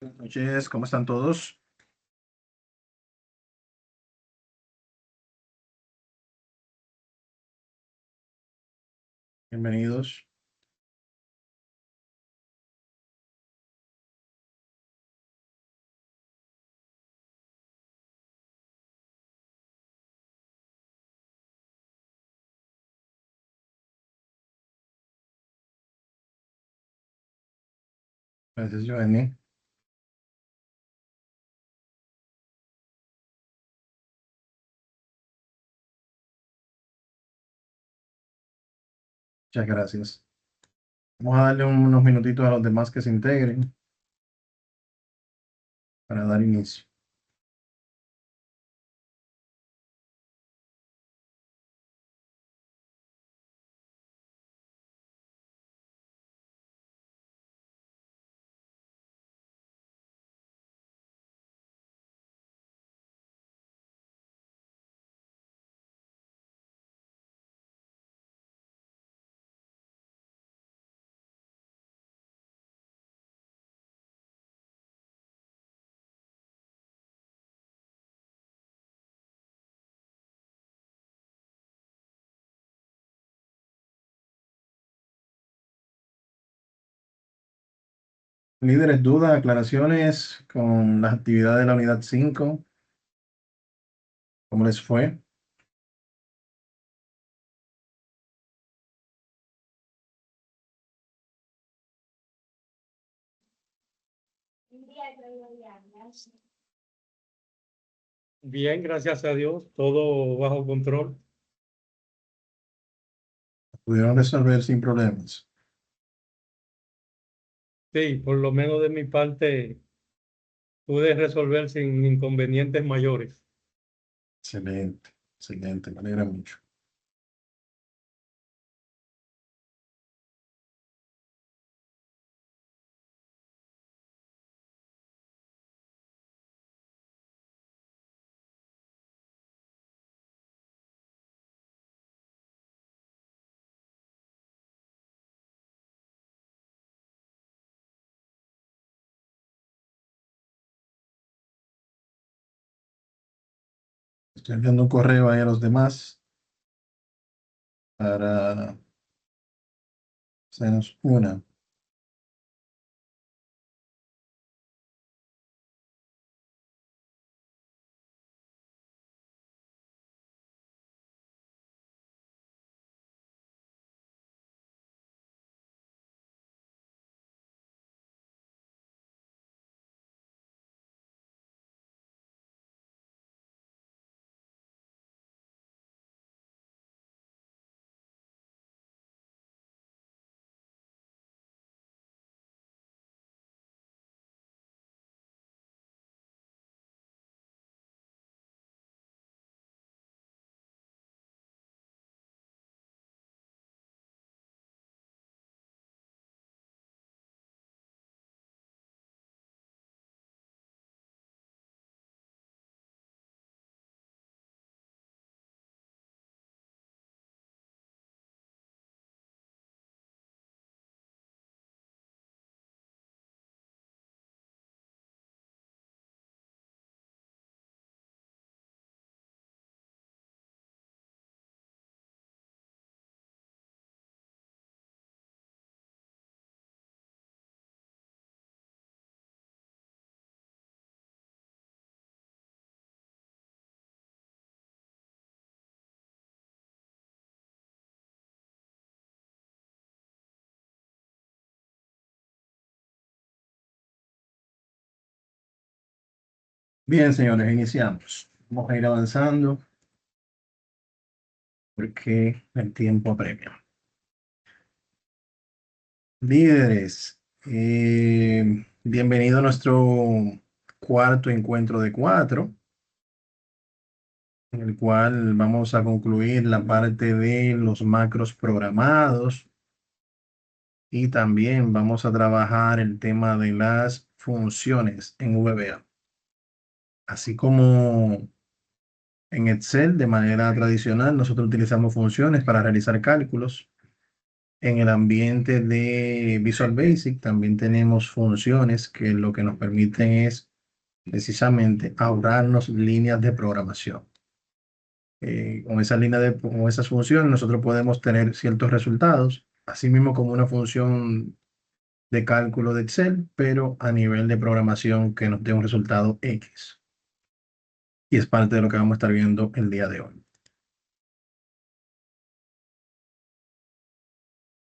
Buenas noches, ¿cómo están todos? Bienvenidos. Gracias, Giovanni. Muchas gracias. Vamos a darle unos minutitos a los demás que se integren para dar inicio. Líderes, dudas, aclaraciones con las actividades de la unidad 5. ¿Cómo les fue? Bien, gracias a Dios, todo bajo control. ¿Pudieron resolver sin problemas? Sí, por lo menos de mi parte pude resolver sin inconvenientes mayores. Excelente, excelente, me alegra mucho. Estoy enviando un correo ahí a los demás para hacernos una. Bien, señores, iniciamos. Vamos a ir avanzando porque el tiempo apremia. Líderes, bienvenido a nuestro cuarto encuentro de cuatro, en el cual vamos a concluir la parte de los macros programados y también vamos a trabajar el tema de las funciones en VBA. Así como en Excel, de manera tradicional, nosotros utilizamos funciones para realizar cálculos. En el ambiente de Visual Basic también tenemos funciones que lo que nos permiten es precisamente ahorrarnos líneas de programación. Con esa con esas funciones nosotros podemos tener ciertos resultados, así mismo como una función de cálculo de Excel, pero a nivel de programación que nos dé un resultado X. Y es parte de lo que vamos a estar viendo el día de hoy.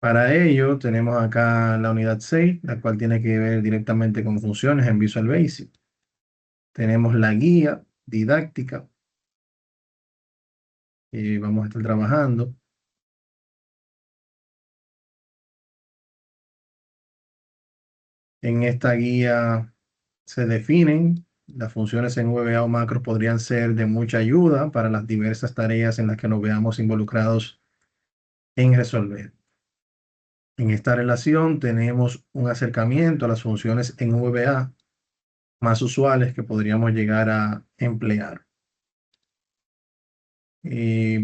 Para ello tenemos acá la unidad 6, la cual tiene que ver directamente con funciones en Visual Basic. Tenemos la guía didáctica que vamos a estar trabajando. En esta guía se definen las funciones en VBA o macros podrían ser de mucha ayuda para las diversas tareas en las que nos veamos involucrados en resolver. En esta relación tenemos un acercamiento a las funciones en VBA más usuales que podríamos llegar a emplear.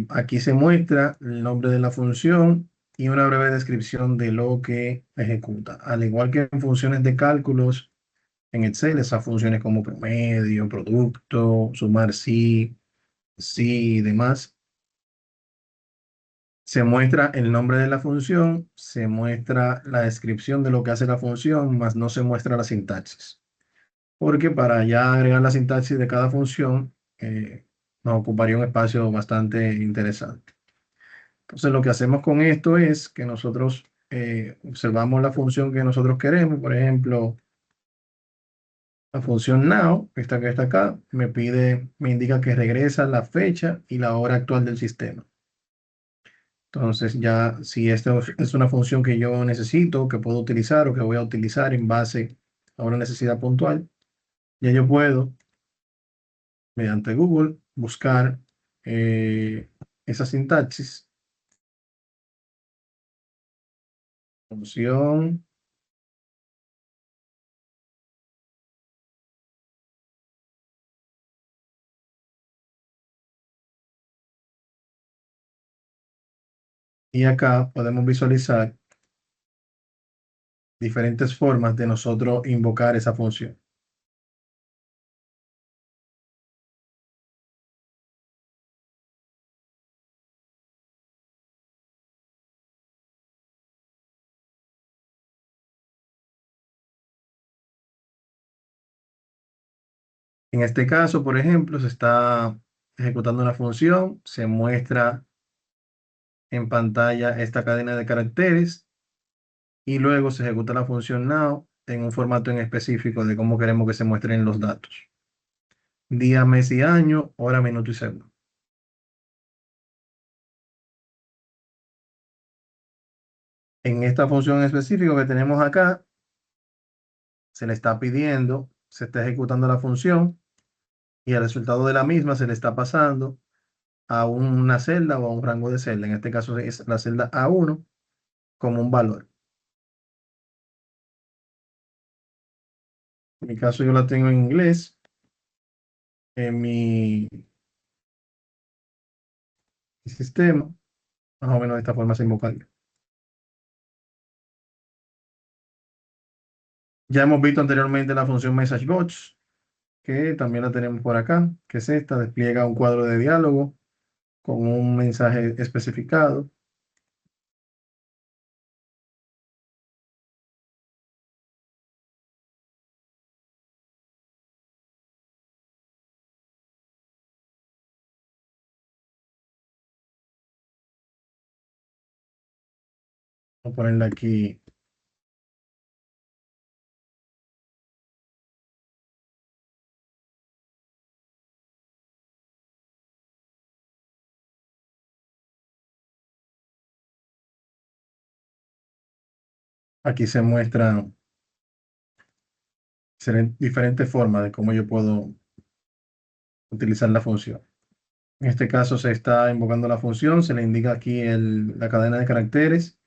Aquí se muestra el nombre de la función y una breve descripción de lo que ejecuta. Al igual que en funciones de cálculos en Excel, esas funciones como promedio, producto, sumar sí y demás, se muestra el nombre de la función, se muestra la descripción de lo que hace la función, más no se muestra la sintaxis. Porque para ya agregar la sintaxis de cada función, nos ocuparía un espacio bastante interesante. Entonces, lo que hacemos con esto es que nosotros observamos la función que nosotros queremos. Por ejemplo, la función now, esta que está acá, me indica que regresa la fecha y la hora actual del sistema. Entonces, ya si esta es una función que yo necesito, que puedo utilizar o que voy a utilizar en base a una necesidad puntual, ya yo puedo, mediante Google, buscar esa sintaxis, función, y acá podemos visualizar diferentes formas de nosotros invocar esa función. En este caso, por ejemplo, se está ejecutando una función, se muestra en pantalla esta cadena de caracteres y luego se ejecuta la función now en un formato en específico de cómo queremos que se muestren los datos. Día, mes y año, hora, minuto y segundo. En esta función en específico que tenemos acá, se le está pidiendo, se está ejecutando la función y el resultado de la misma se le está pasando a una celda o a un rango de celda. En este caso es la celda A1 como un valor. En mi caso yo la tengo en inglés. En mi sistema, más o menos de esta forma se invocaría. Ya hemos visto anteriormente la función MessageBox, que también la tenemos por acá, que es esta, despliega un cuadro de diálogo con un mensaje especificado. Voy a ponerle aquí, aquí se muestran diferentes formas de cómo yo puedo utilizar la función. En este caso se está invocando la función, se le indica aquí la cadena de caracteres,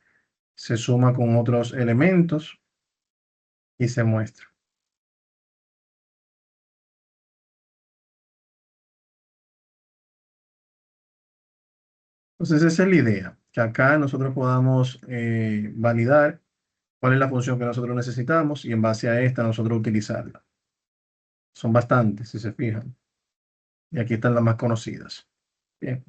se suma con otros elementos y se muestra. Entonces esa es la idea, que acá nosotros podamos validar cuál es la función que nosotros necesitamos y en base a esta nosotros utilizarla. Son bastantes, si se fijan. Y aquí están las más conocidas. Bien.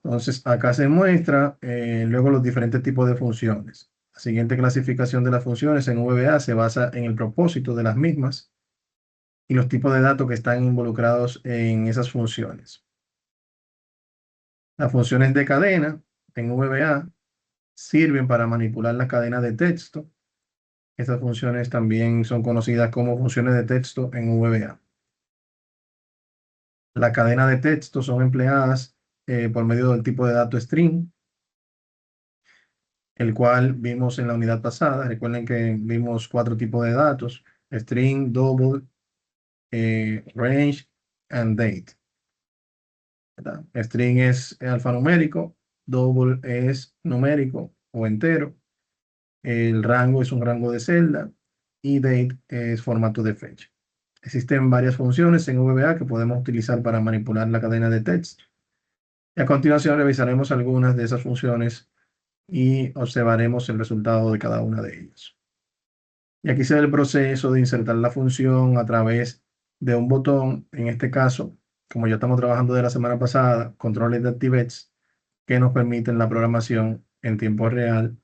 Entonces, acá se muestra luego los diferentes tipos de funciones. La siguiente clasificación de las funciones en VBA se basa en el propósito de las mismas y los tipos de datos que están involucrados en esas funciones. Las funciones de cadena en VBA sirven para manipular las cadenas de texto. Estas funciones también son conocidas como funciones de texto en VBA. La cadena de texto son empleadas por medio del tipo de dato string, el cual vimos en la unidad pasada. Recuerden que vimos 4 tipos de datos: string, double, range and date. ¿Verdad? String es alfanumérico, double es numérico o entero, el rango es un rango de celda y date es formato de fecha. Existen varias funciones en VBA que podemos utilizar para manipular la cadena de texto. Y a continuación revisaremos algunas de esas funciones y observaremos el resultado de cada una de ellas. Y aquí se ve el proceso de insertar la función a través de un botón, en este caso, como ya estamos trabajando de la semana pasada, controles de ActiveX, que nos permiten la programación en tiempo real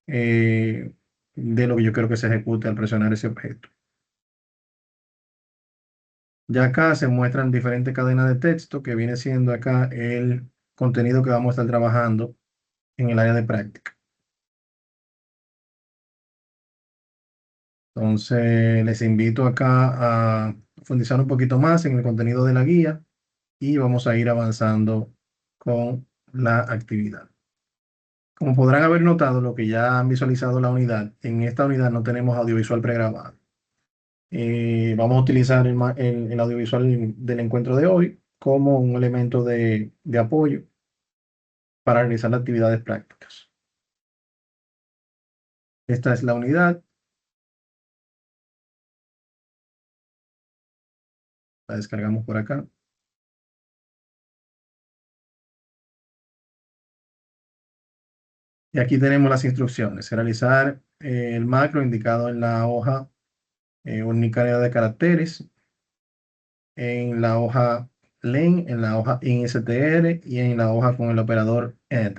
de lo que yo quiero que se ejecute al presionar ese objeto. Ya acá se muestran diferentes cadenas de texto que viene siendo acá el contenido que vamos a estar trabajando en el área de práctica. Entonces, les invito acá a profundizar un poquito más en el contenido de la guía y vamos a ir avanzando con la actividad. Como podrán haber notado, lo que ya han visualizado la unidad, en esta unidad no tenemos audiovisual pregrabado. Vamos a utilizar el audiovisual del encuentro de hoy como un elemento de apoyo para realizar las actividades prácticas. Esta es la unidad. La descargamos por acá. Y aquí tenemos las instrucciones. Realizar el macro indicado en la hoja unitaria de caracteres, en la hoja len, en la hoja instr y en la hoja con el operador add.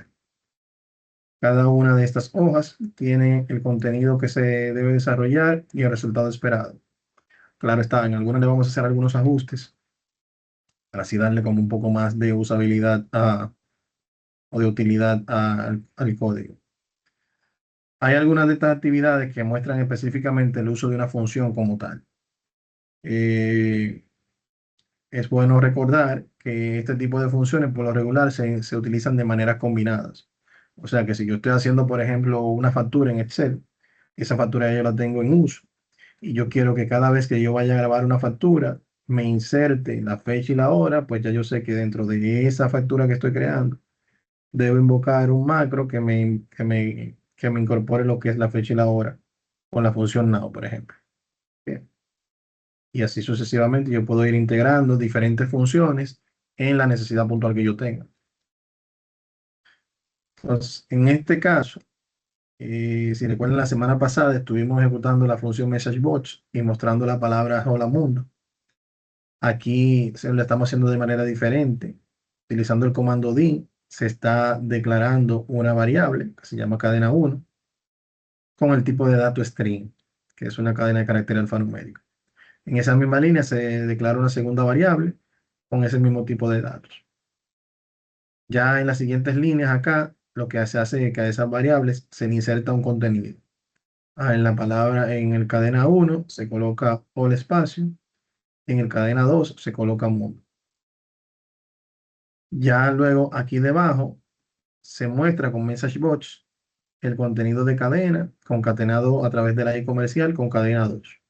Cada una de estas hojas tiene el contenido que se debe desarrollar y el resultado esperado. Claro está, en algunas le vamos a hacer algunos ajustes para así darle como un poco más de usabilidad o de utilidad al código. Hay algunas de estas actividades que muestran específicamente el uso de una función como tal. Es bueno recordar que este tipo de funciones por lo regular se utilizan de maneras combinadas. O sea que si yo estoy haciendo, por ejemplo, una factura en Excel, esa factura ya yo la tengo en uso y yo quiero que cada vez que yo vaya a grabar una factura me inserte la fecha y la hora, pues ya yo sé que dentro de esa factura que estoy creando debo invocar un macro que me incorpore lo que es la fecha y la hora con la función now, por ejemplo. Bien. Y así sucesivamente yo puedo ir integrando diferentes funciones en la necesidad puntual que yo tenga. Entonces, en este caso, si recuerdan, la semana pasada estuvimos ejecutando la función MessageBox y mostrando la palabra Hola Mundo. Aquí se lo estamos haciendo de manera diferente. Utilizando el comando din, se está declarando una variable que se llama cadena 1 con el tipo de dato string, que es una cadena de carácter alfanumérico. En esa misma línea se declara una segunda variable con ese mismo tipo de datos. Ya en las siguientes líneas acá, lo que se hace es que a esas variables se le inserta un contenido. En la palabra, en el cadena 1 se coloca all espacio, en el cadena 2 se coloca mundo. Ya luego aquí debajo se muestra con MessageBox el contenido de cadena concatenado a través de la I comercial con cadena 2.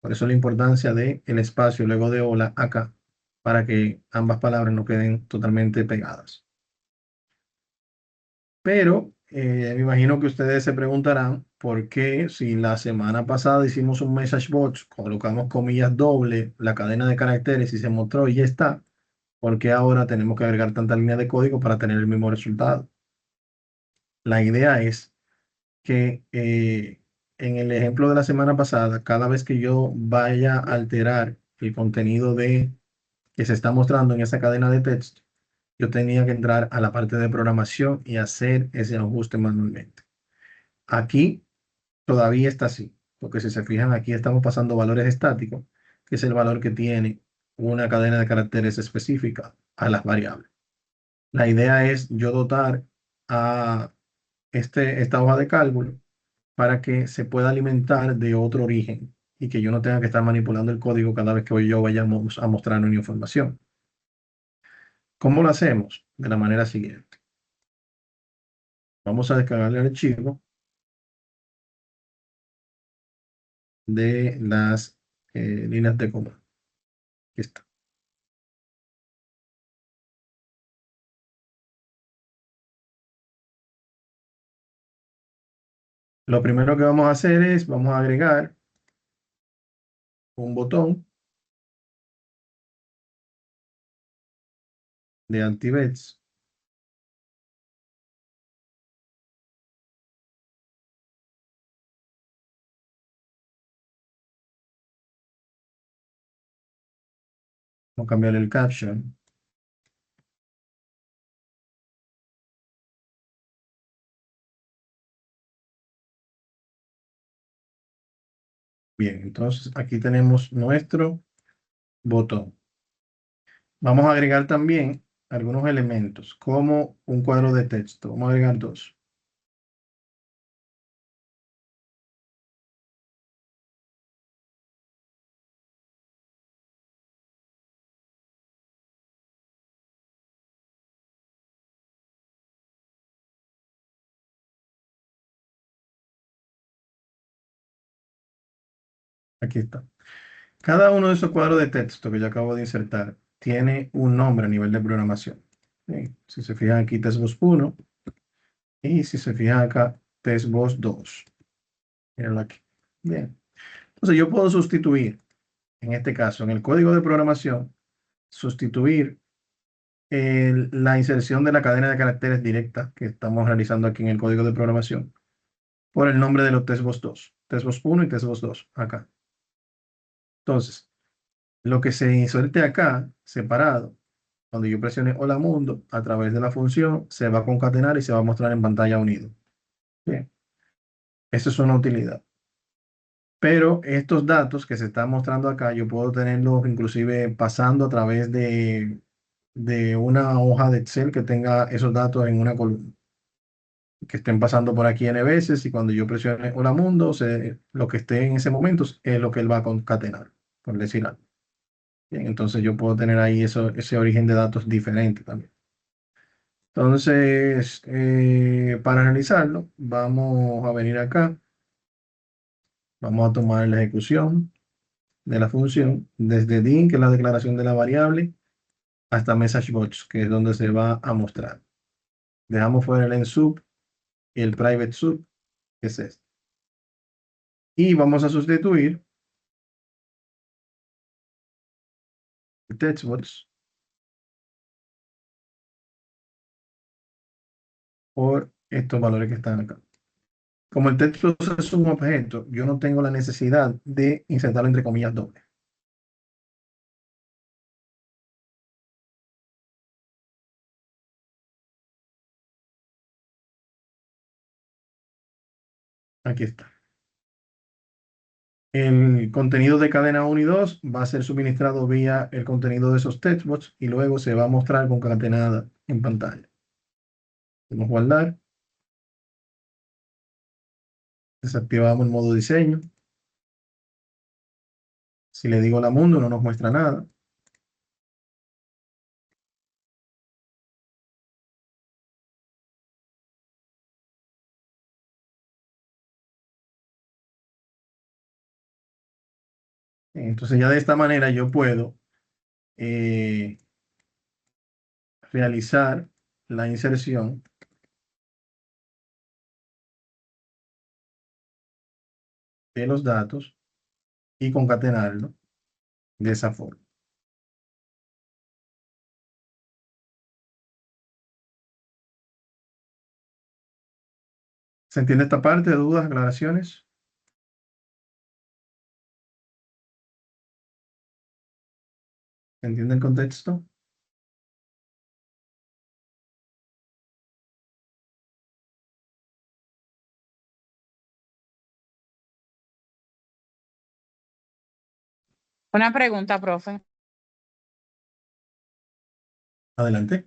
Por eso la importancia del espacio luego de hola acá, para que ambas palabras no queden totalmente pegadas. Pero me imagino que ustedes se preguntarán por qué si la semana pasada hicimos un MessageBox, colocamos comillas doble, la cadena de caracteres y se mostró y ya está, ¿por qué ahora tenemos que agregar tantas líneas de código para tener el mismo resultado? La idea es que en el ejemplo de la semana pasada, cada vez que yo vaya a alterar el contenido que se está mostrando en esa cadena de texto, yo tenía que entrar a la parte de programación y hacer ese ajuste manualmente. Aquí todavía está así, porque si se fijan, aquí estamos pasando valores estáticos, que es el valor que tiene una cadena de caracteres específica a las variables. La idea es yo dotar a esta hoja de cálculo para que se pueda alimentar de otro origen y que yo no tenga que estar manipulando el código cada vez que yo vaya a mostrar una información. ¿Cómo lo hacemos? De la manera siguiente. Vamos a descargar el archivo de las líneas de comando. Aquí está. Lo primero que vamos a hacer es, vamos a agregar un botón de anti-bets. Vamos a cambiar el caption. Bien, entonces aquí tenemos nuestro botón. Vamos a agregar también algunos elementos, como un cuadro de texto. Vamos a agregar dos. Aquí está. Cada uno de esos cuadros de texto que yo acabo de insertar tiene un nombre a nivel de programación. Bien, si se fijan aquí, testbox 1 y si se fijan acá, testbox 2. Mírenlo aquí. Bien. Entonces yo puedo sustituir, en este caso, en el código de programación, sustituir la inserción de la cadena de caracteres directa que estamos realizando aquí en el código de programación por el nombre de los testbox 2. Testbox 1 y testbox 2, acá. Entonces, lo que se inserte acá, separado, cuando yo presione Hola Mundo, a través de la función, se va a concatenar y se va a mostrar en pantalla unido. Bien, eso es una utilidad. Pero estos datos que se están mostrando acá, yo puedo tenerlos inclusive pasando a través de una hoja de Excel que tenga esos datos en una columna, que estén pasando por aquí n veces y cuando yo presione Hola Mundo, lo que esté en ese momento es lo que él va a concatenar, por decir algo. Bien, entonces yo puedo tener ahí ese origen de datos diferente también. Entonces, para analizarlo, vamos a venir acá, vamos a tomar la ejecución de la función desde DIN, que es la declaración de la variable, hasta MessageBox, que es donde se va a mostrar. Dejamos fuera el endsub y el private sub, que es este. Y vamos a sustituir el textbox por estos valores que están acá. Como el textbox es un objeto, yo no tengo la necesidad de insertarlo entre comillas dobles. Aquí está. El contenido de cadena 1 y 2 va a ser suministrado vía el contenido de esos textbox y luego se va a mostrar concatenada en pantalla. Podemos guardar, desactivamos el modo diseño. Si le digo la mundo no nos muestra nada. Entonces ya de esta manera yo puedo eh, realizar la inserción de los datos y concatenarlo de esa forma. ¿Se entiende esta parte? ¿Dudas, aclaraciones? ¿Se entiende el contexto? Una pregunta, profe. Adelante.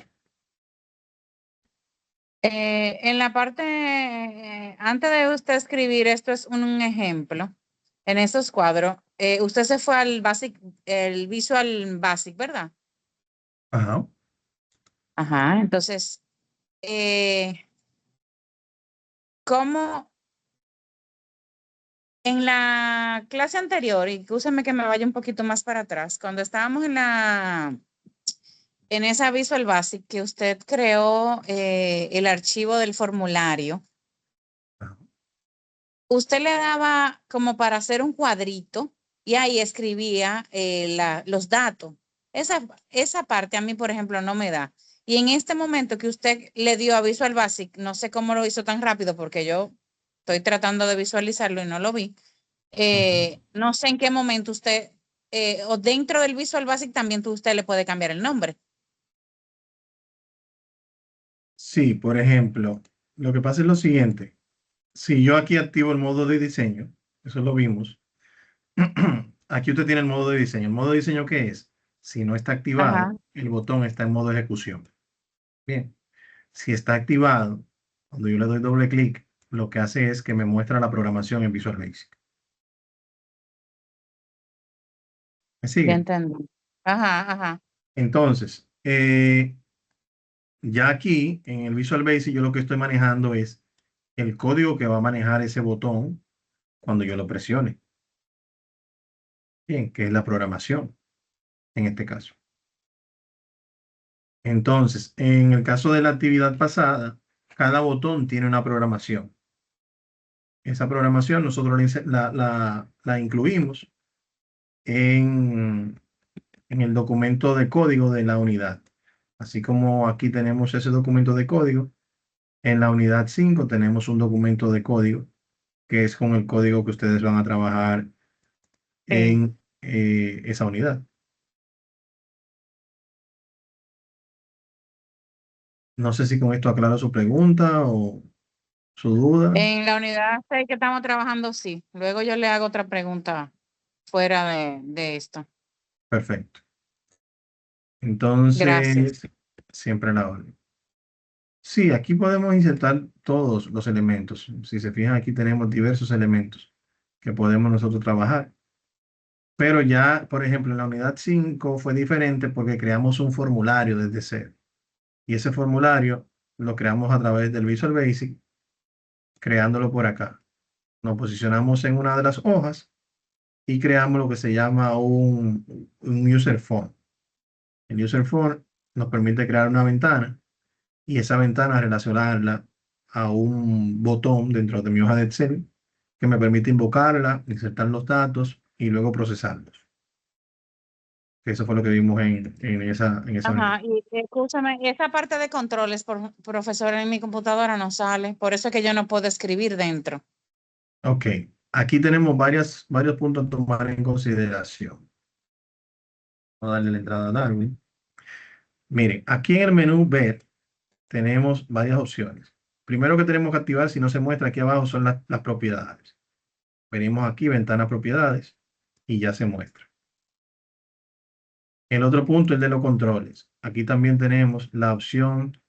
En la parte, antes de usted escribir, esto es un ejemplo. En esos cuadros, usted se fue al Basic, el Visual Basic, ¿verdad? Ajá. Ajá, entonces, ¿cómo en la clase anterior, y úseme que me vaya un poquito más para atrás, cuando estábamos en esa Visual Basic que usted creó el archivo del formulario, Ajá. usted le daba como para hacer un cuadrito y ahí escribía los datos. Esa parte a mí, por ejemplo, no me da. Y en este momento que usted le dio a Visual Basic, no sé cómo lo hizo tan rápido porque yo estoy tratando de visualizarlo y no lo vi. No sé en qué momento usted, o dentro del Visual Basic también usted le puede cambiar el nombre. Sí, por ejemplo, lo que pasa es lo siguiente. Si yo aquí activo el modo de diseño, eso lo vimos. Aquí usted tiene el modo de diseño. ¿El modo de diseño qué es? Si no está activado, Ajá. el botón está en modo ejecución. Bien. Si está activado, cuando yo le doy doble clic, lo que hace es que me muestra la programación en Visual Basic. ¿Me Ya sigue? entendí. Ajá, ajá. Entonces, ya aquí en el Visual Basic yo lo que estoy manejando es el código que va a manejar ese botón cuando yo lo presione. Bien, que es la programación en este caso. Entonces, en el caso de la actividad pasada, cada botón tiene una programación. Esa programación nosotros la incluimos en, en el documento de código de la unidad. Así como aquí tenemos ese documento de código, en la unidad 5 tenemos un documento de código que es con el código que ustedes van a trabajar Sí. en esa unidad. No sé si con esto aclaro su pregunta o su duda. En la unidad 6 que estamos trabajando, sí. Luego yo le hago otra pregunta fuera de esto. Perfecto. Gracias. Entonces, siempre a la orden. Sí, aquí podemos insertar todos los elementos. Si se fijan, aquí tenemos diversos elementos que podemos nosotros trabajar. Pero ya, por ejemplo, en la unidad 5 fue diferente porque creamos un formulario desde cero. Y ese formulario lo creamos a través del Visual Basic, creándolo por acá. Nos posicionamos en una de las hojas y creamos lo que se llama un user form. El user form nos permite crear una ventana y esa ventana relacionarla a un botón dentro de mi hoja de Excel que me permite invocarla, insertar los datos y luego procesarlos. Eso fue lo que vimos en esa unidad. Ajá, y escúchame, esa parte de controles, profesor, en mi computadora no sale, por eso es que yo no puedo escribir dentro. Ok, aquí tenemos varios puntos a tomar en consideración. Vamos a darle la entrada a Darwin. Miren, aquí en el menú Ver tenemos varias opciones. Primero que tenemos que activar, si no se muestra aquí abajo, son las propiedades. Venimos aquí, ventana propiedades, y ya se muestra. El otro punto es el de los controles. Aquí también tenemos la opción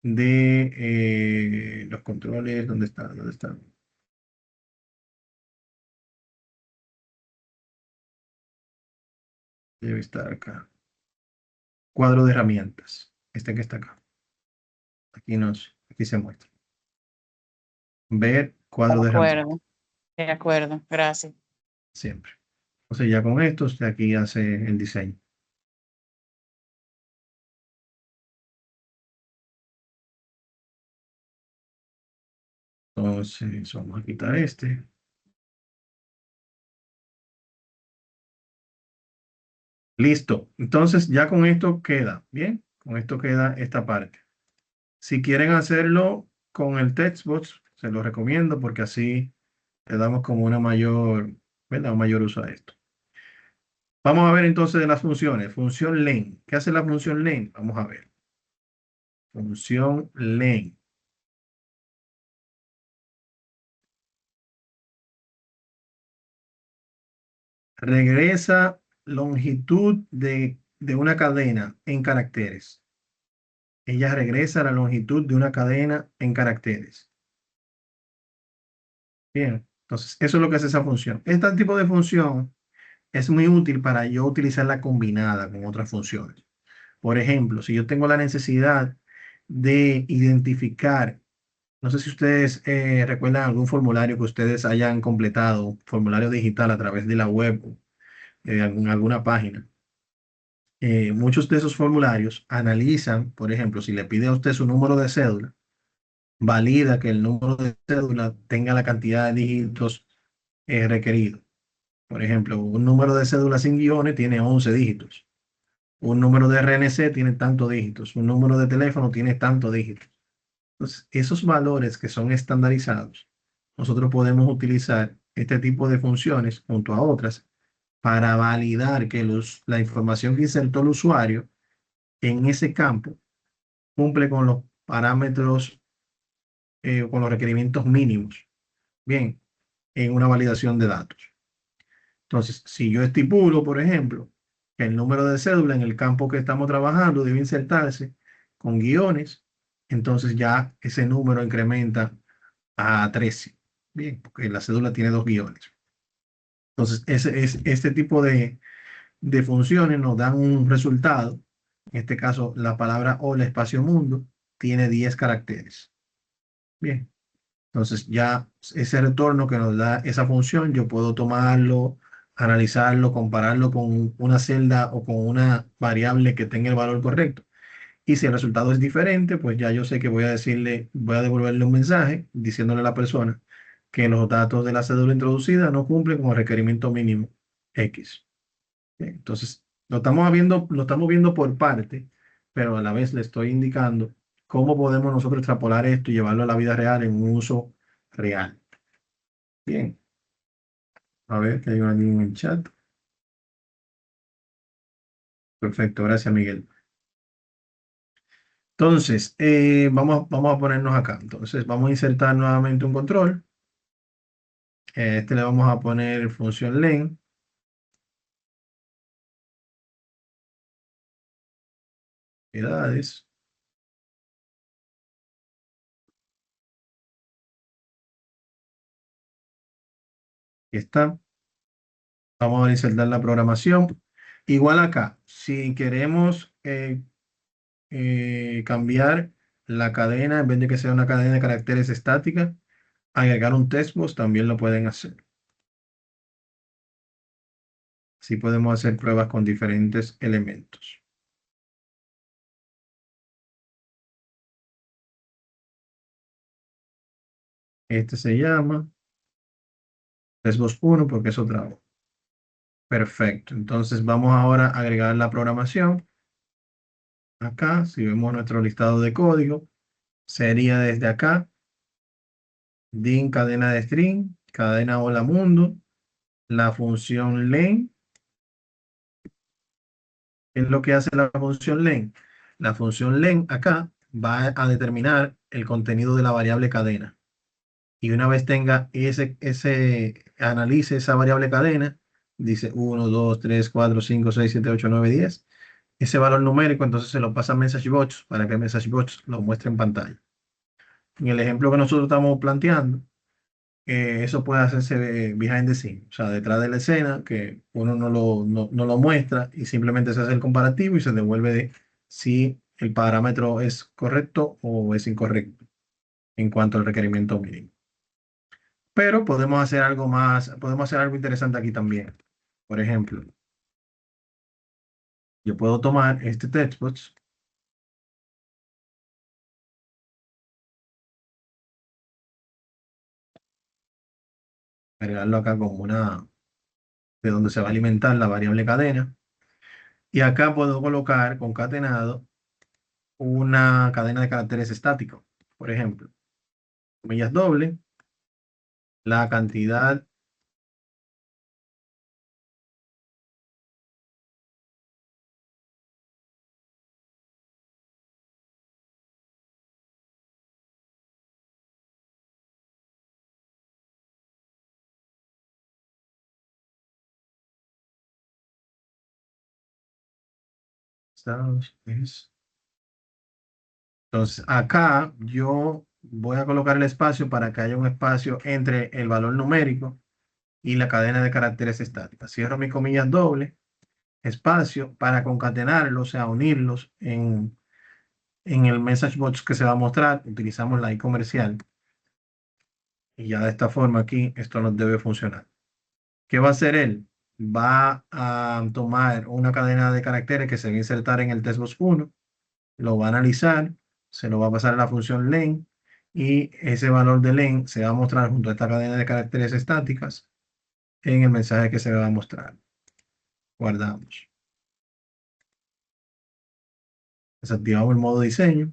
de los controles. ¿Dónde está? ¿Dónde está? Debe estar acá. Cuadro de herramientas. Este que está acá. Aquí se muestra. Ver De cuadro de herramientas. acuerdo, de acuerdo, gracias. Siempre. Entonces ya con esto, usted aquí hace el diseño. Entonces vamos a quitar este. Listo. Entonces ya con esto queda. Bien. Con esto queda esta parte. Si quieren hacerlo con el textbox, Se lo recomiendo porque así le damos como una mayor, ¿verdad? Un mayor uso a esto. Vamos a ver entonces de las funciones. Función len. ¿Qué hace la función len? Vamos a ver. Función len. Regresa longitud de una cadena en caracteres. Ella regresa la longitud de una cadena en caracteres. Bien, entonces eso es lo que hace esa función. Este tipo de función es muy útil para yo utilizarla combinada con otras funciones. Por ejemplo, si yo tengo la necesidad de identificar, no sé si ustedes recuerdan algún formulario que ustedes hayan completado, formulario digital a través de la web, de alguna página. Muchos de esos formularios analizan, por ejemplo, si le pide a usted su número de cédula, valida que el número de cédula tenga la cantidad de dígitos requerido. Por ejemplo, un número de cédula sin guiones tiene 11 dígitos. Un número de RNC tiene tantos dígitos. Un número de teléfono tiene tantos dígitos. Entonces, esos valores que son estandarizados, nosotros podemos utilizar este tipo de funciones junto a otras para validar que la información que insertó el usuario en ese campo cumple con los parámetros, con los requerimientos mínimos. Bien, en una validación de datos. Entonces, si yo estipulo, por ejemplo, que el número de cédula en el campo que estamos trabajando debe insertarse con guiones, entonces ya ese número incrementa a 13. Bien, porque la cédula tiene 2 guiones. Entonces, este tipo de funciones nos dan un resultado. En este caso, la palabra hola espacio mundo tiene 10 caracteres. Bien, entonces ya ese retorno que nos da esa función, yo puedo tomarlo, analizarlo, compararlo con una celda o con una variable que tenga el valor correcto. Y si el resultado es diferente, pues ya yo sé que voy a devolverle un mensaje diciéndole a la persona que los datos de la cédula introducida no cumplen con el requerimiento mínimo X. Entonces, lo estamos viendo por parte, pero a la vez le estoy indicando cómo podemos nosotros extrapolar esto y llevarlo a la vida real en un uso real. Bien, a ver que hay alguien en el chat. Perfecto, gracias Miguel. Entonces, vamos a ponernos acá. Entonces, vamos a insertar nuevamente un control. Este le vamos a poner función len. Edades. Aquí está. Vamos a insertar la programación. Igual acá, si queremos cambiar la cadena, en vez de que sea una cadena de caracteres estática, agregar un textbox, también lo pueden hacer. Así podemos hacer pruebas con diferentes elementos. Este se llama textbox 1 porque es otra voz. Perfecto. Entonces vamos ahora a agregar la programación. Acá, si vemos nuestro listado de código, sería desde acá, din cadena de string, cadena hola mundo, la función len. ¿Qué es lo que hace la función len? La función len acá va a determinar el contenido de la variable cadena. Y una vez tenga analice esa variable cadena, dice 1, 2, 3, 4, 5, 6, 7, 8, 9, 10. Ese valor numérico, entonces se lo pasa a MessageBots para que MessageBots lo muestre en pantalla. En el ejemplo que nosotros estamos planteando, eso puede hacerse behind the scene, o sea, detrás de la escena, que uno no lo muestra y simplemente se hace el comparativo y se devuelve de si el parámetro es correcto o es incorrecto en cuanto al requerimiento mínimo. Pero podemos hacer algo más, podemos hacer algo interesante aquí también. Por ejemplo, yo puedo tomar este textbox, agregarlo acá como de donde se va a alimentar la variable cadena. Y acá puedo colocar concatenado una cadena de caracteres estático, por ejemplo. comillas doble, la cantidad es. Entonces, acá yo voy a colocar el espacio para que haya un espacio entre el valor numérico y la cadena de caracteres estáticas. Cierro mis comillas doble, espacio, para concatenarlos, o sea, unirlos en el message box que se va a mostrar. Utilizamos la i comercial. Y ya de esta forma aquí, esto nos debe funcionar. ¿Qué va a hacer él? Va a tomar una cadena de caracteres que se va a insertar en el testbox 1, lo va a analizar, se lo va a pasar a la función len y ese valor de len se va a mostrar junto a esta cadena de caracteres estáticas en el mensaje que se va a mostrar. Guardamos. Desactivamos el modo diseño.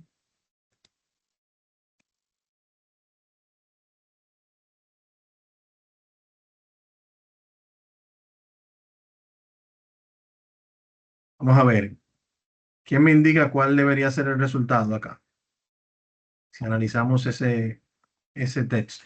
Vamos a ver. ¿Quién me indica cuál debería ser el resultado acá? Si analizamos ese texto.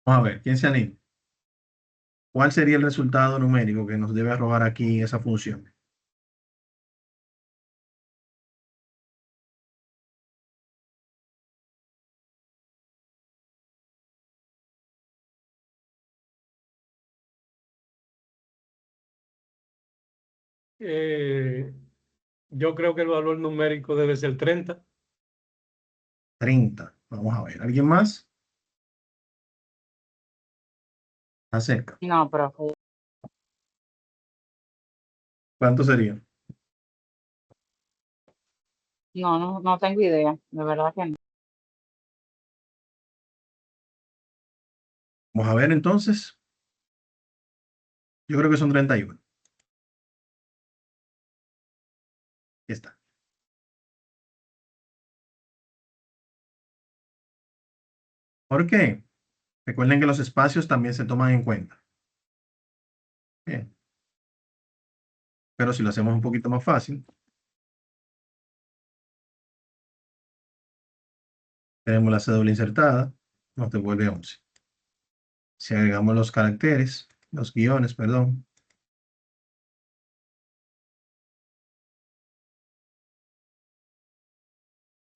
Vamos a ver, ¿quién se anima? ¿Cuál sería el resultado numérico que nos debe arrojar aquí esa función? Eh, yo creo que el valor numérico debe ser 30. 30. Vamos a ver. ¿Alguien más? Está cerca. No, profe. ¿Cuánto sería? No tengo idea. De verdad que no. Vamos a ver entonces. Yo creo que son 31. Ahí está. ¿Por qué? Recuerden que los espacios también se toman en cuenta. Bien. Pero si lo hacemos un poquito más fácil, tenemos la cédula insertada, nos devuelve 11. Si agregamos los caracteres, los guiones, perdón,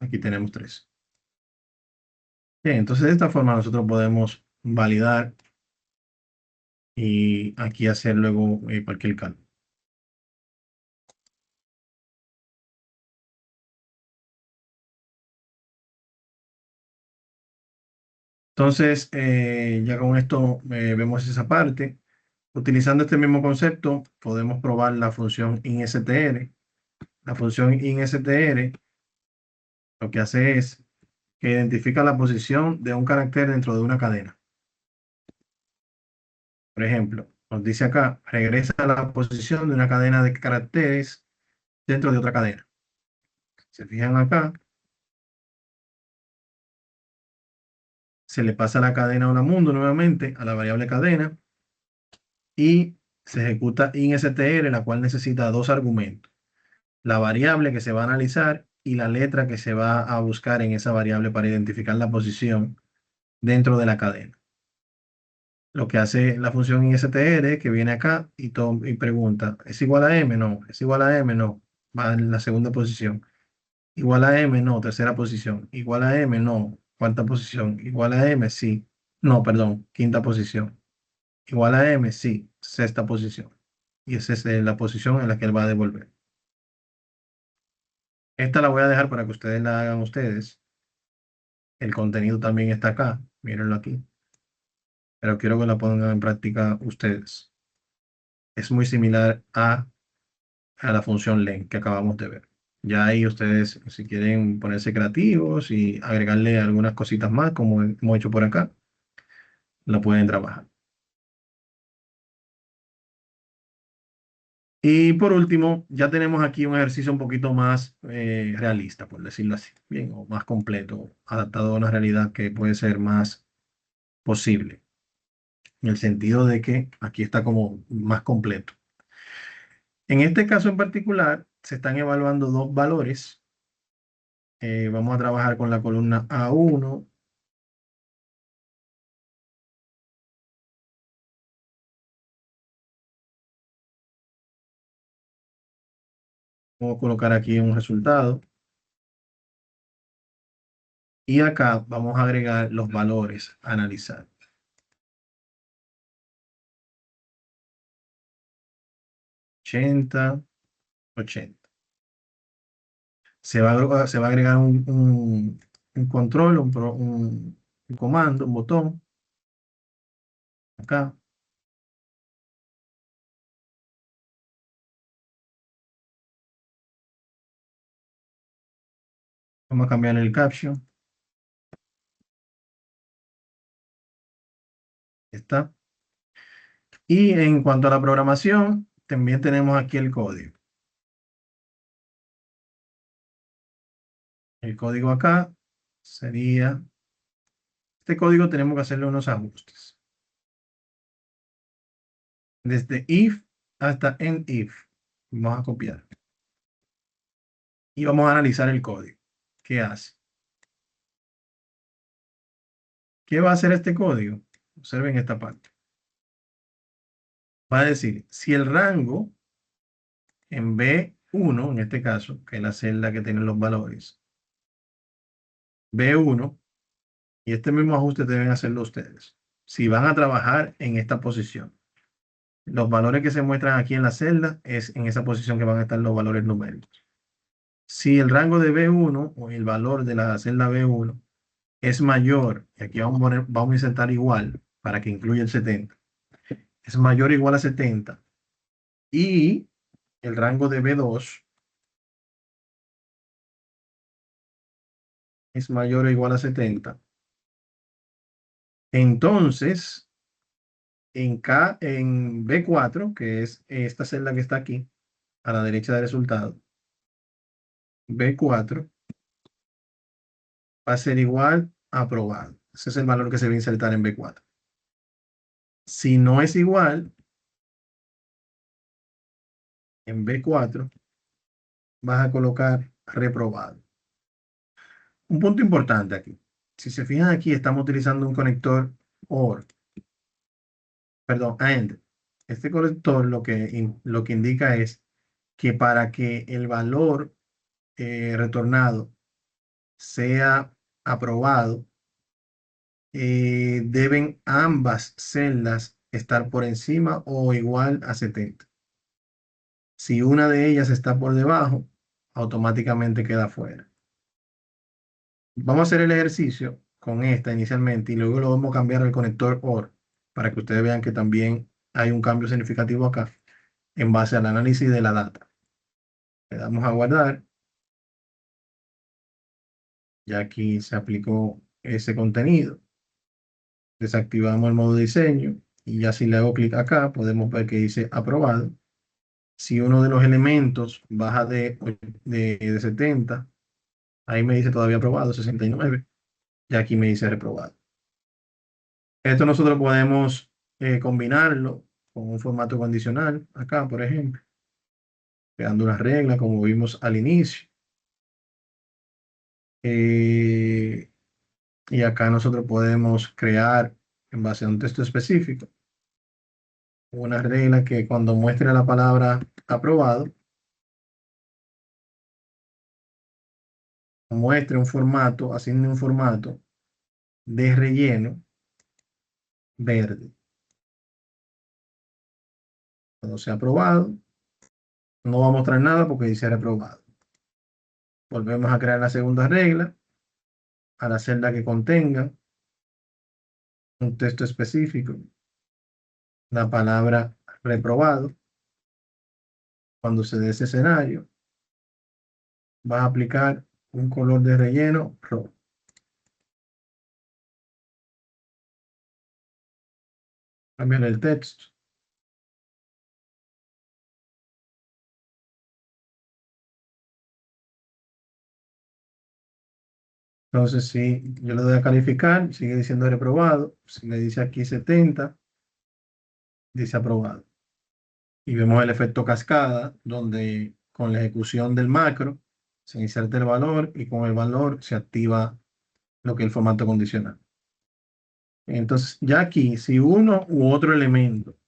aquí tenemos 3. Bien, entonces de esta forma nosotros podemos validar y aquí hacer luego cualquier cálculo. Entonces, ya con esto vemos esa parte. Utilizando este mismo concepto, podemos probar la función instr. La función instr lo que hace es que identifica la posición de un carácter dentro de una cadena. Por ejemplo, nos dice acá, regresa a la posición de una cadena de caracteres dentro de otra cadena. Se fijan acá, se le pasa la cadena hola mundo nuevamente a la variable cadena y se ejecuta instr, la cual necesita dos argumentos. La variable que se va a analizar y la letra que se va a buscar en esa variable para identificar la posición dentro de la cadena. Lo que hace la función instr que viene acá y pregunta, ¿es igual a m? No. ¿Es igual a m? No. Va en la segunda posición. Igual a m, no. Tercera posición. Igual a m, no. Cuarta posición. Igual a m, sí. No, perdón. Quinta posición. Igual a m, sí. Sexta posición. Y esa es la posición en la que él va a devolver. Esta la voy a dejar para que ustedes la hagan ustedes. El contenido también está acá. Mírenlo aquí. Pero quiero que la pongan en práctica ustedes. Es muy similar a a la función len que acabamos de ver. Ya ahí ustedes, si quieren ponerse creativos y agregarle algunas cositas más, como hemos hecho por acá, lo pueden trabajar. Y por último, ya tenemos aquí un ejercicio un poquito más realista, por decirlo así, bien, o más completo, adaptado a una realidad que puede ser más posible, en el sentido de que aquí está como más completo. En este caso en particular, se están evaluando dos valores. Vamos a trabajar con la columna A1. Vamos a colocar aquí un resultado. Y acá vamos a agregar los valores a analizar. 80, 80. Se va a agregar un control, un comando, un botón. Acá. Vamos a cambiar el caption. Está. Y en cuanto a la programación, también tenemos aquí el código. El código acá sería, este código tenemos que hacerle unos ajustes. Desde if hasta end if. Vamos a copiar. Y vamos a analizar el código. ¿Qué hace? ¿Qué va a hacer este código? Observen esta parte. Va a decir, si el rango en B1, en este caso, que es la celda que tiene los valores, B1, y este mismo ajuste deben hacerlo ustedes. Si van a trabajar en esta posición. Los valores que se muestran aquí en la celda es en esa posición que van a estar los valores numéricos. Si el rango de B1 o el valor de la celda B1 es mayor, y aquí vamos a insertar igual para que incluya el 70, es mayor o igual a 70, y el rango de B2 es mayor o igual a 70, entonces en B4, que es esta celda que está aquí, a la derecha del resultado, B4 va a ser igual a aprobado. Ese es el valor que se va a insertar en B4. Si no es igual, en B4 vas a colocar reprobado. Un punto importante aquí. Si se fijan aquí, estamos utilizando un conector OR, perdón, AND. Este conector lo que indica es que para que el valor retornado sea aprobado, deben ambas celdas estar por encima o igual a 70. Si una de ellas está por debajo, automáticamente queda fuera. Vamos a hacer el ejercicio con esta inicialmente y luego lo vamos a cambiar al conector OR para que ustedes vean que también hay un cambio significativo acá en base al análisis de la data. Le damos a guardar. Ya aquí se aplicó ese contenido. Desactivamos el modo diseño y ya si le hago clic acá podemos ver que dice aprobado. Si uno de los elementos baja de 70, ahí me dice todavía aprobado, 69. Y aquí me dice reprobado. Esto nosotros podemos combinarlo con un formato condicional, acá por ejemplo, creando una regla como vimos al inicio. Y acá nosotros podemos crear en base a un texto específico una regla que cuando muestre la palabra aprobado, muestre un formato, asigne un formato de relleno verde. Cuando sea aprobado, no va a mostrar nada porque dice reprobado. Volvemos a crear la segunda regla a la celda que contenga un texto específico, la palabra reprobado. Cuando se dé ese escenario, vas a aplicar un color de relleno rojo. Cambiar el texto. Entonces, si yo le doy a calificar, sigue diciendo reprobado. Si le dice aquí 70, dice aprobado. Y vemos el efecto cascada, donde con la ejecución del macro se inserta el valor y con el valor se activa lo que es el formato condicional. Entonces, ya aquí, si uno u otro elemento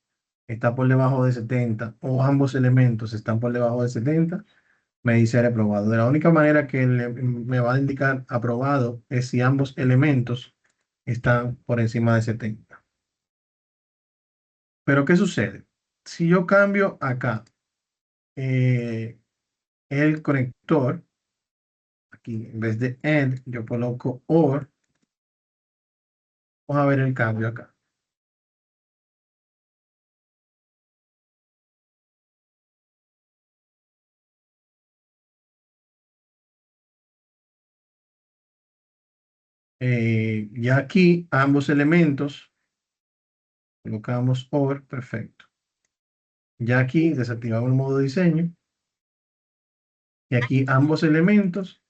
está por debajo de 70 o ambos elementos están por debajo de 70, me dice reprobado. De la única manera que me va a indicar aprobado es si ambos elementos están por encima de 70. Pero ¿qué sucede? Si yo cambio acá el conector, aquí en vez de AND, yo coloco OR, vamos a ver el cambio acá. Ya aquí ambos elementos, colocamos OR, perfecto. Ya aquí desactivamos el modo diseño. Y aquí ambos elementos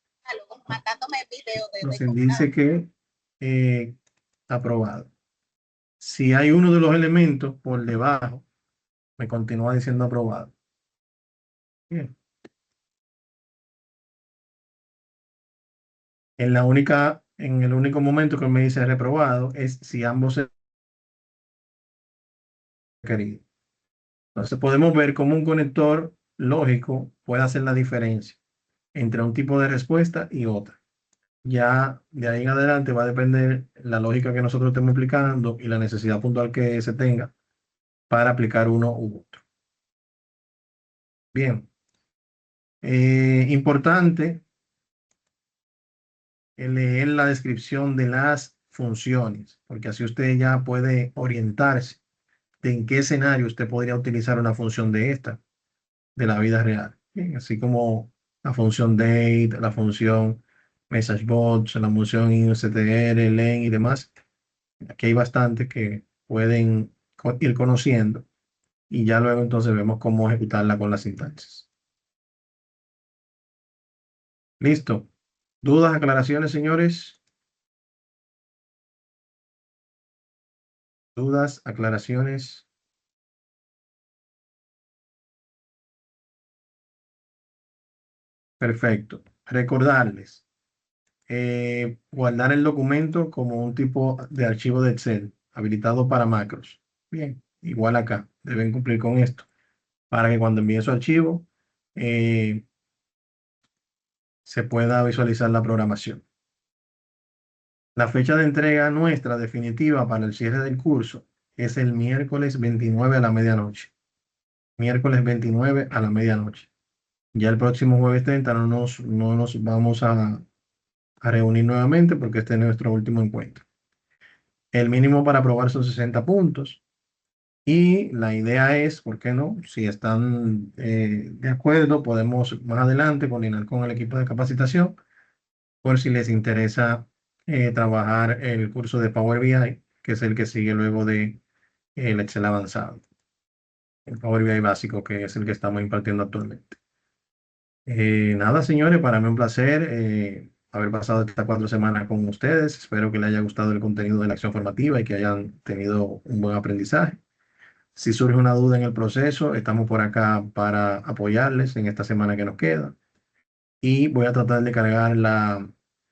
nos dice que aprobado. Si hay uno de los elementos por debajo, me continúa diciendo aprobado. Bien. En el único momento que me dice reprobado es si ambos se requerido. Entonces podemos ver cómo un conector lógico puede hacer la diferencia entre un tipo de respuesta y otra. Ya de ahí en adelante va a depender la lógica que nosotros estemos aplicando y la necesidad puntual que se tenga para aplicar uno u otro. Bien. Importante leer la descripción de las funciones, porque así usted ya puede orientarse de en qué escenario usted podría utilizar una función de esta, de la vida real. Bien, así como la función date, la función messagebots, la función instr, len y demás. Aquí hay bastantes que pueden ir conociendo y ya luego entonces vemos cómo ejecutarla con la sintaxis. Listo. ¿Dudas, aclaraciones, señores? ¿Dudas, aclaraciones? Perfecto. Recordarles, guardar el documento como un tipo de archivo de Excel, habilitado para macros. Bien, igual acá, deben cumplir con esto, para que cuando envíe su archivo se pueda visualizar la programación. La fecha de entrega nuestra definitiva para el cierre del curso es el miércoles 29 a la medianoche. Miércoles 29 a la medianoche. Ya el próximo jueves 30 no nos vamos a reunir nuevamente porque este es nuestro último encuentro. El mínimo para aprobar son 60 puntos y la idea es, ¿por qué no? Si están de acuerdo, podemos más adelante coordinar con el equipo de capacitación por si les interesa trabajar el curso de Power BI, que es el que sigue luego de el Excel avanzado. El Power BI básico, que es el que estamos impartiendo actualmente. Nada, señores, para mí un placer haber pasado estas 4 semanas con ustedes. Espero que les haya gustado el contenido de la acción formativa y que hayan tenido un buen aprendizaje. Si surge una duda en el proceso, estamos por acá para apoyarles en esta semana que nos queda. Y voy a tratar de cargar la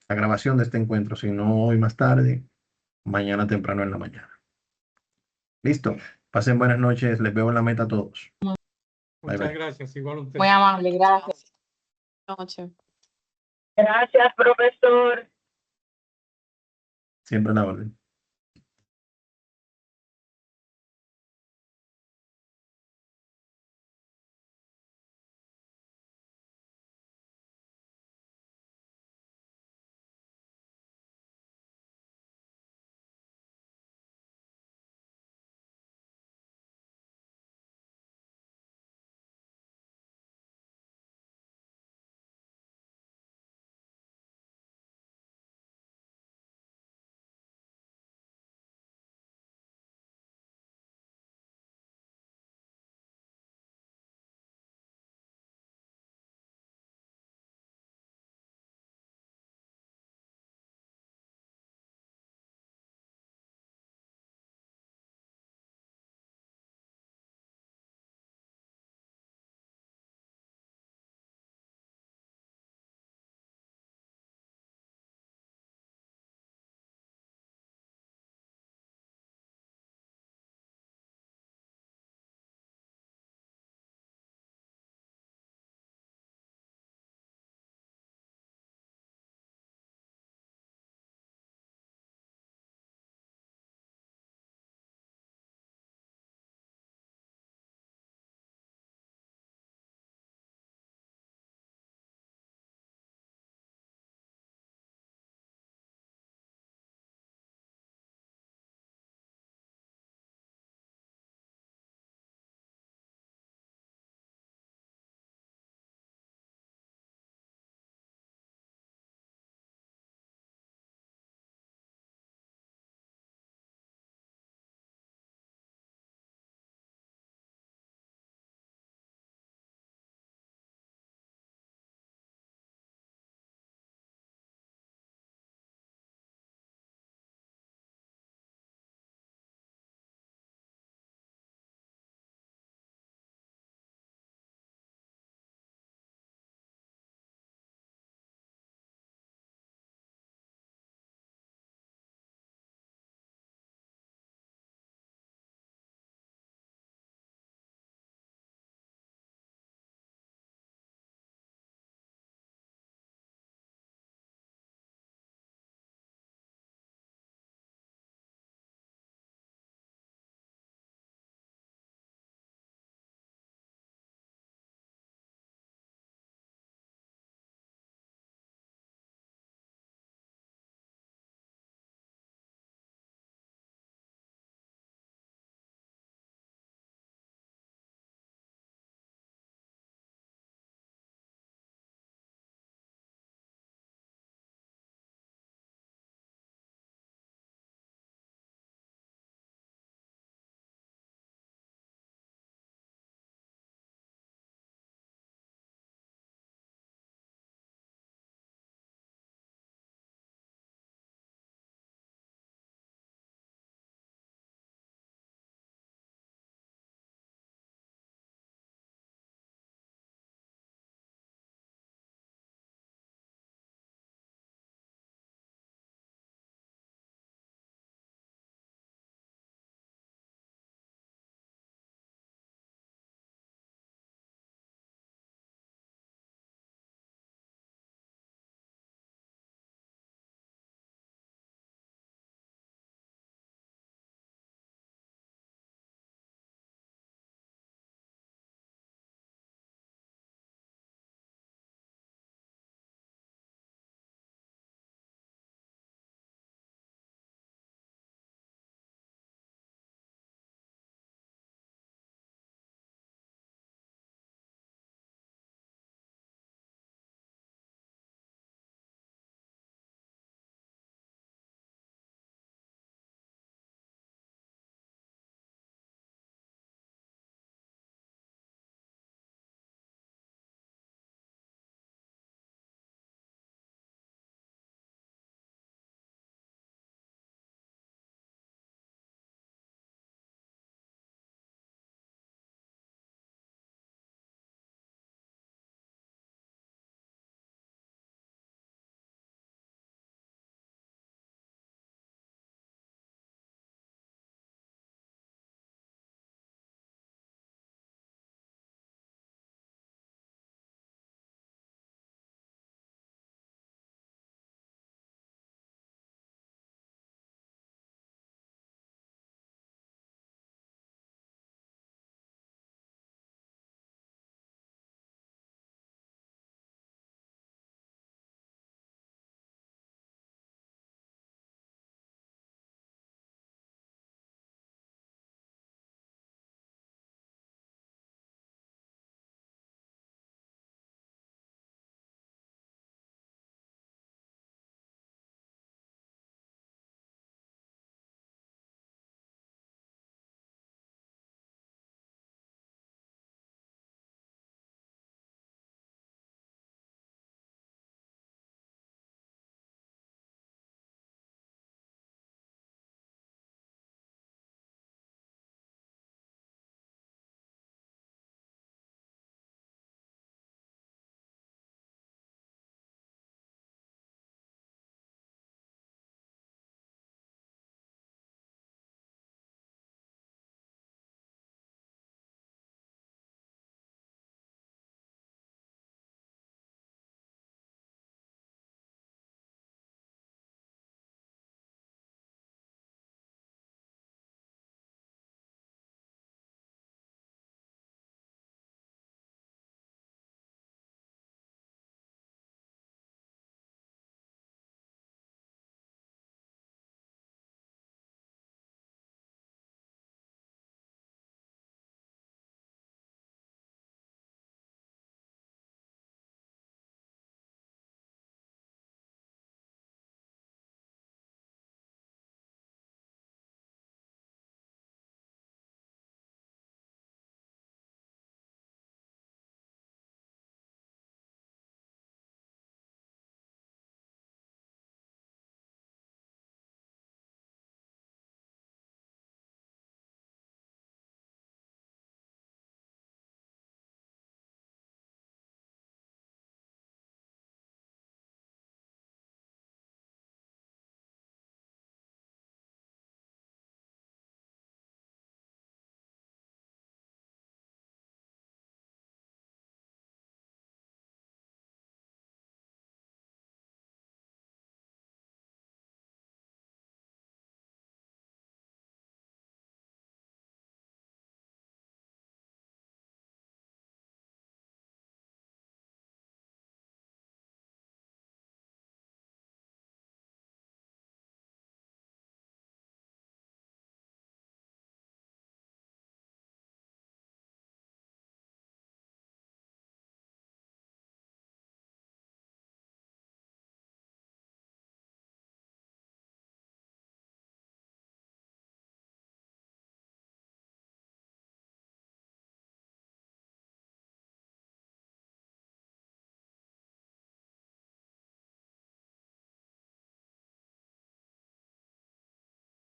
grabación de este encuentro, si no hoy más tarde, mañana temprano en la mañana. Listo. Pasen buenas noches. Les veo en la meta a todos. Muchas bye. gracias, igual usted. Muy amable, gracias. Noche. Gracias, profesor. Siempre en la orden.